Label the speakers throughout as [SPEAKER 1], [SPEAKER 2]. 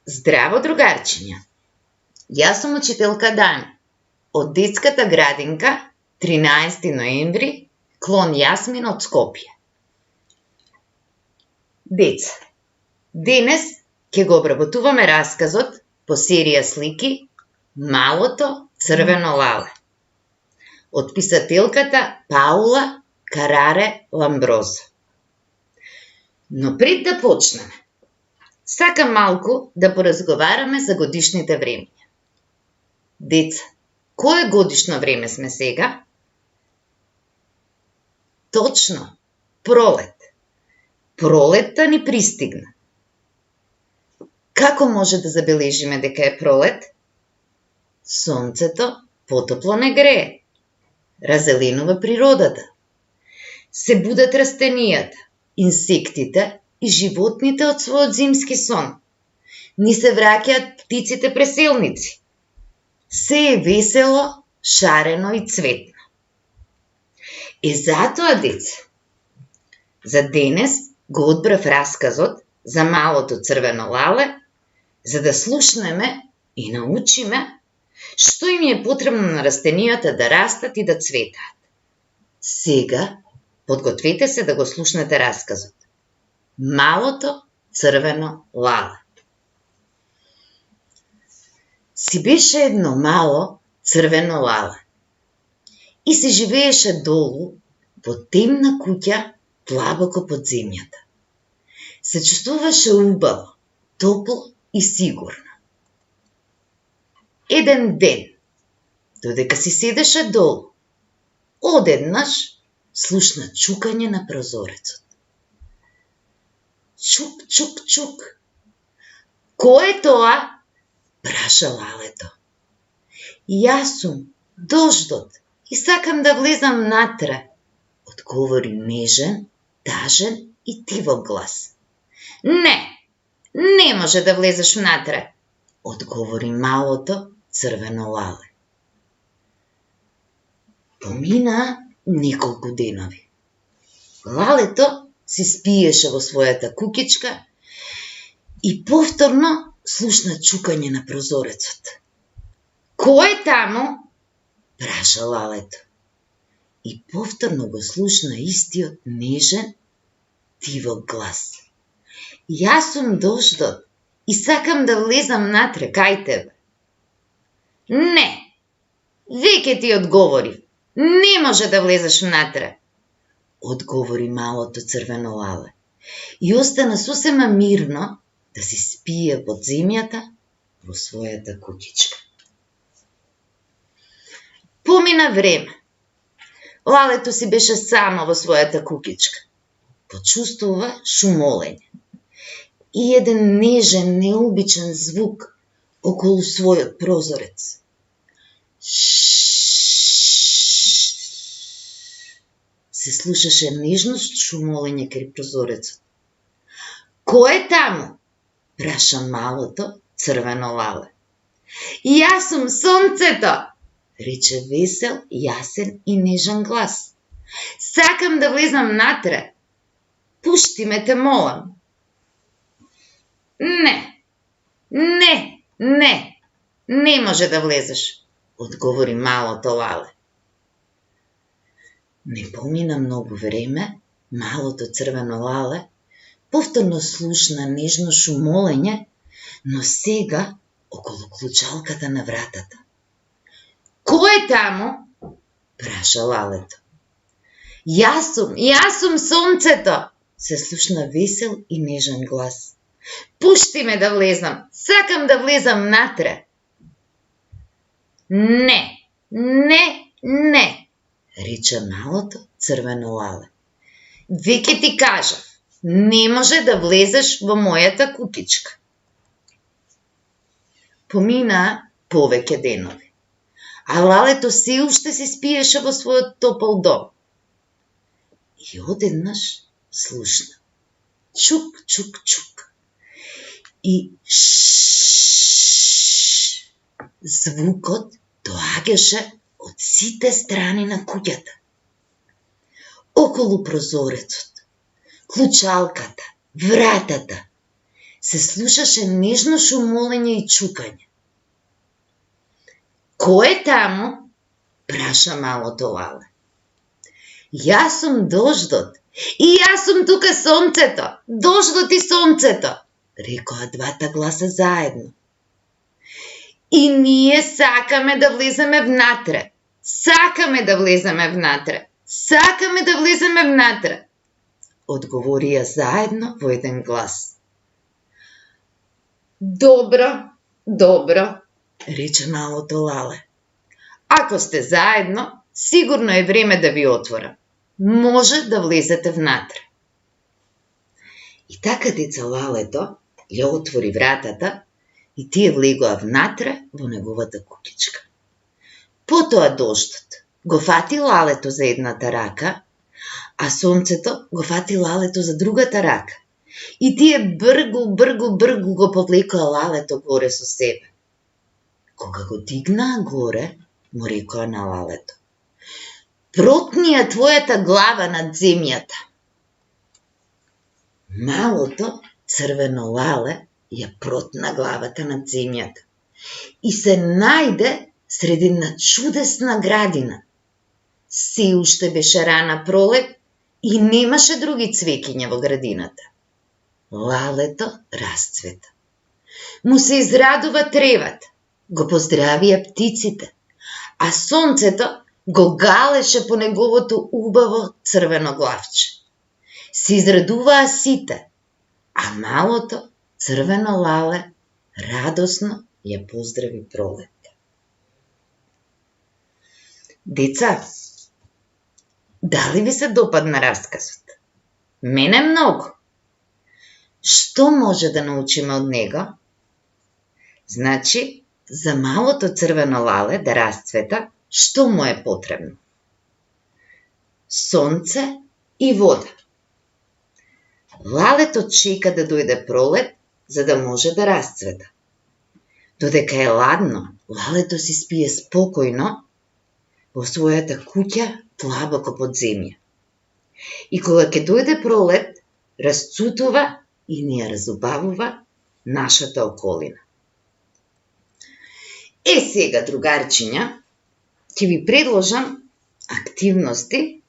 [SPEAKER 1] Здраво, другарчиња! Јас сум учителка Дани, од детската градинка 13 ноември, клон Јасмин од Скопје. Деца, денес ќе го обработуваме расказот по серија слики Малото црвено лале од писателката Паула Караре Ламброзо. Но пред да почнеме, сакам малку да поразговараме за годишните времења. Деца, кое годишно време сме сега? Точно, пролет. Пролетта ни пристигна. Како може да забележиме дека е пролет? Сонцето потопло не грее. Разеленува природата. Се будат растенијата, инсектите и животните од својот зимски сон. Ни се враќаат птиците преселници. Се е весело, шарено и цветно. Затоа, деца, за денес го одбрав расказот за Малото црвено лале, за да слушнеме и научиме што им е потребно на растенијата да растат и да цветаат. Сега подгответе се да го слушнете расказот. Малото црвено лале. Си беше едно мало црвено лале и се живееше долу во темна куќа длабоко под земјата. Се чувствуваше убаво, топло и сигурно. Еден ден, додека си седеше долу, одеднаш слушна чукање на прозорецот. Чук, чук, чук. Кој е тоа? Праша лалето. Јас сум дождот и сакам да влезам натре, одговори нежен, тажен и тивок глас. Не може да влезеш натре, одговори Малото црвено лале. Помина неколку денови. Лалето си спиеше во својата куќичка и повторно слушна чукање на прозорецот. Кој е таму? Праша лалето. И повторно го слушна истиот нежен, тивок глас. Јас сум дождот и сакам да влезам натре кај тебе. Не, веќе ти одговорив, не може да влезеш натре, одговори Малото црвено лале и остана сосема мирно да си спие под земјата во својата куќичка. Помина време. Лалето си беше само во својата куќичка. Почувствува шумолење и еден нежен, необичен звук околу својот прозорец. Се слушаше нежно шумолење кај прозорецот. Кој е таму? Праша Малото црвено лале. Јас сум сонцето, рече весел, јасен и нежен глас. Сакам да влезам натре. Пушти ме, те молам. Не може да влезеш, одговори Малото лале. Не помина многу време, Малото црвено лале повторно слушна нежно шумолење, но сега околу клучалката на вратата. Кој е таму? Праша лалето. Јас сум сонцето, се слушна весел и нежен глас. Пушти ме да влезам, сакам да влезам натре. Не, рече Малото црвено лале. Веќе ти кажав, не може да влезеш во мојата куќичка. Помина повеќе денови, а лалето се уште се спиеше во својот топол дом. И одеднаш слушна чук, чук, чук и звукот доаѓаше од сите страни на куќата. Околу прозорецот, клучалката, вратата, се слушаше нежно шумолење и чукање. Кој е таму? Праша малото лале. Јас сум дождот. И јас сум тука сонцето. Дождот и сонцето, рекоа двата гласа заедно. И ние сакаме да влеземе внатре. Сакаме да влеземе внатре. Сакаме да влеземе внатре, одговорија заедно во еден глас. Добро, добро, рече малото лале. Ако сте заедно, сигурно е време да ви отворам. Може да влезете внатре. И така деца лалето ја отвори вратата и тие влегоа внатре во неговата куќичка. Потоа дождот го фати лалето за едната рака, а сонцето го фати лалето за другата рака. И тие бргу го повлекоа лалето горе со себе. Кога го дигнаа горе, му рекоа на лалето: протни ја твојата глава над земјата. Малото црвено лале ја протна главата над земјата и се најде сред една чудесна градина. Се уште беше рана пролет и немаше други цвеќиња во градината. Лалето расцвета. Му се израдува тревата, го поздравија птиците, а сонцето го галеше по неговото убаво црвено главче. Се израдуваа сите, а малото црвено лале радосно ја поздрави пролет. Деца, дали ви се допадна расказот? Мене многу. Што може да научиме од него? Значи, за малото црвено лале да расцвета, што му е потребно? Сонце и вода. Лалето чека да дојде пролет, за да може да расцвета. Додека е ладно, лалето си спие спокојно во својата куќа длабоко под земја. И кога ќе дојде пролет, расцутува и ни ја разубавува нашата околина. Сега, другарчиња, ќе ви предложам активности.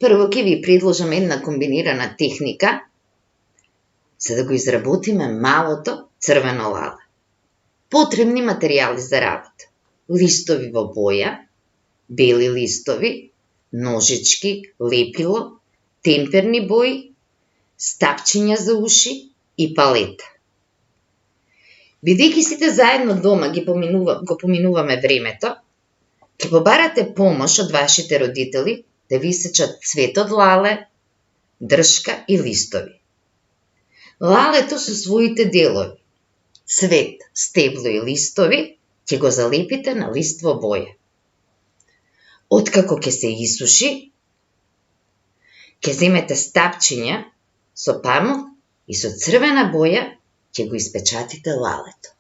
[SPEAKER 1] Прво ќе ви предложам една комбинирана техника за да го изработиме малото црвено лале. Потребни материјали за работа: листови во боја, бели листови, ножички, лепило, темперни бои, стапчиња за уши и палета. Бидејќи сите заедно дома го поминуваме времето, ќе побарате помош од вашите родители да ви исечат цвет од лале, дршка и листови. Лалето со своите делови, цвет, стебло и листови, ќе го залепите на лист во боја. Откако ќе се исуши, ќе земете стапчиња со памук и со црвена боја ќе го испечатите лалето.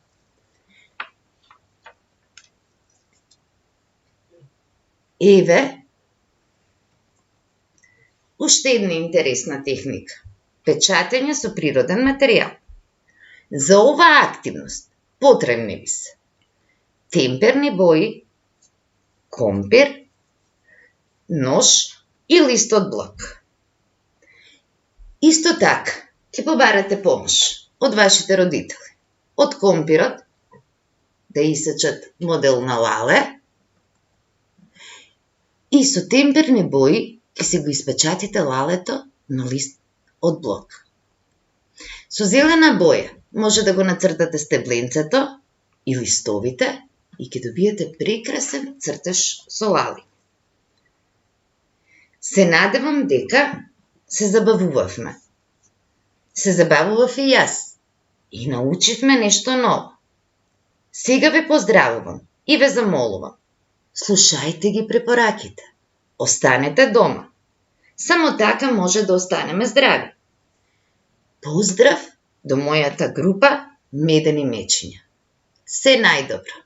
[SPEAKER 1] Еве уште една интересна техника: печатење со природен материјал. За оваа активност потребни ви се темперни бои, компир, нож и лист од блок. Исто така, ќе побарате помош од вашите родители. Од компирот да исечат модел на лале и со темперни бои ќе се го испечатите лалето на лист од блок. Со зелена боја може да го нацртате стебленцето и листовите и ќе добиете прекрасен цртеж со лали. Се надевам дека се забавувавме. Се забавував и јас и научивме нешто ново. Сега ве поздравувам и ве замолувам: слушајте ги препораките. Останете дома. Само така може да останеме здрави. Поздрав до мојата група Медени мечиња. Се најдобро.